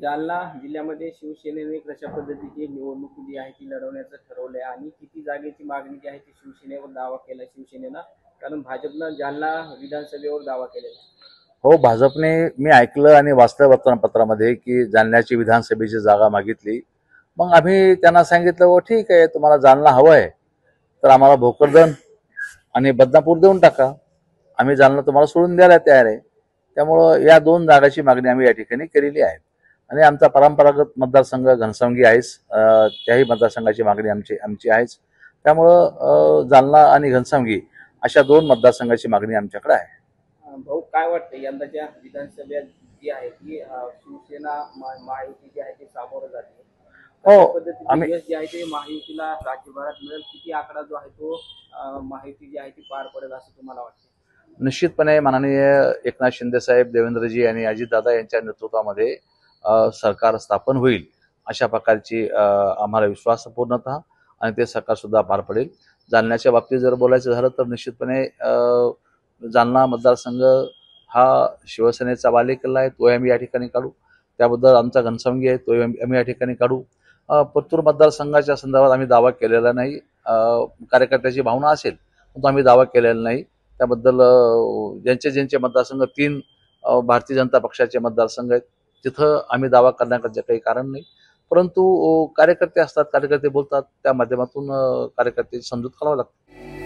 जालना जिल्ह्यामध्ये शिवसेनेने कशा पद्धतीची निवडणूक जी आहे ती लढवण्याचं ठरवलंय आणि किती जागेची मागणी जी आहे ती शिवसेनेवर दावा केला शिवसेनेनं, कारण भाजपनं जालना विधानसभेवर दावा केलेला आहे. हो, भाजपने मी ऐकलं आणि वाचलं वर्तमानपत्रामध्ये की जालन्याची विधानसभेची जागा मागितली. मग आम्ही त्यांना सांगितलं, हो ठीक आहे, तुम्हाला जालना हवं आहे तर आम्हाला भोकरदन आणि बदनापूर देऊन टाका. आम्ही जालना तुम्हाला सोडून द्यायला तयार आहे. त्यामुळं या दोन जागाची मागणी आम्ही या ठिकाणी केलेली आहे. आणि आमचा परंपरागत मतदारसंघ घनसावंगी आहेच, त्याही मतदारसंघाची मागणी आमची आहेच. त्यामुळं जालना आणि घनसावंगी अशा दोन मतदारसंघाची मागणी आमच्याकडे आहे. भाऊ, काय वाटतं यंदाच्या विधानसभेत जी आहे ती शिवसेना महायुती जी आहे ती सामोरं जाते, हो, कशा पद्धतीची यश जे आहे ते महायुतीला राज्यभरात मिळेल, किती आकडा जो आहे तो महायुती जी आहे ती पार पडेल असं तुम्हाला वाटतं? निश्चितपणे माननीय एकनाथ शिंदे साहेब, देवेंद्रजी आणि अजितदादा यांच्या नेतृत्वामध्ये सरकार स्थापन होईल अशा प्रकारची आम्हाला विश्वास पूर्णतः, आणि ते सरकार सुद्धा पार पडेल. जालन्याच्या बाबतीत जर बोलायचं झालं तर निश्चितपणे जालना मतदारसंघ हा शिवसेनेचा बालेकिल्ला आहे, तो आम्ही या ठिकाणी काढू. त्याबद्दल आमचा घनसावंगी आहे, तो आम्ही या ठिकाणी काढू. परतूर मतदारसंघाच्या संदर्भात आम्ही दावा केलेला नाही. कार्यकर्त्याची भावना असेल पण तो आम्ही दावा केलेला नाही. त्याबद्दल ज्यांचे मतदारसंघ 3 भारतीय जनता पक्षाचे मतदारसंघ आहेत, तिथं आम्ही दावा करण्याचं काही कारण नाही. परंतु कार्यकर्ते असतात, कार्यकर्ते बोलतात, त्या माध्यमातून कार्यकर्त्याची समजूत काढावी लागते.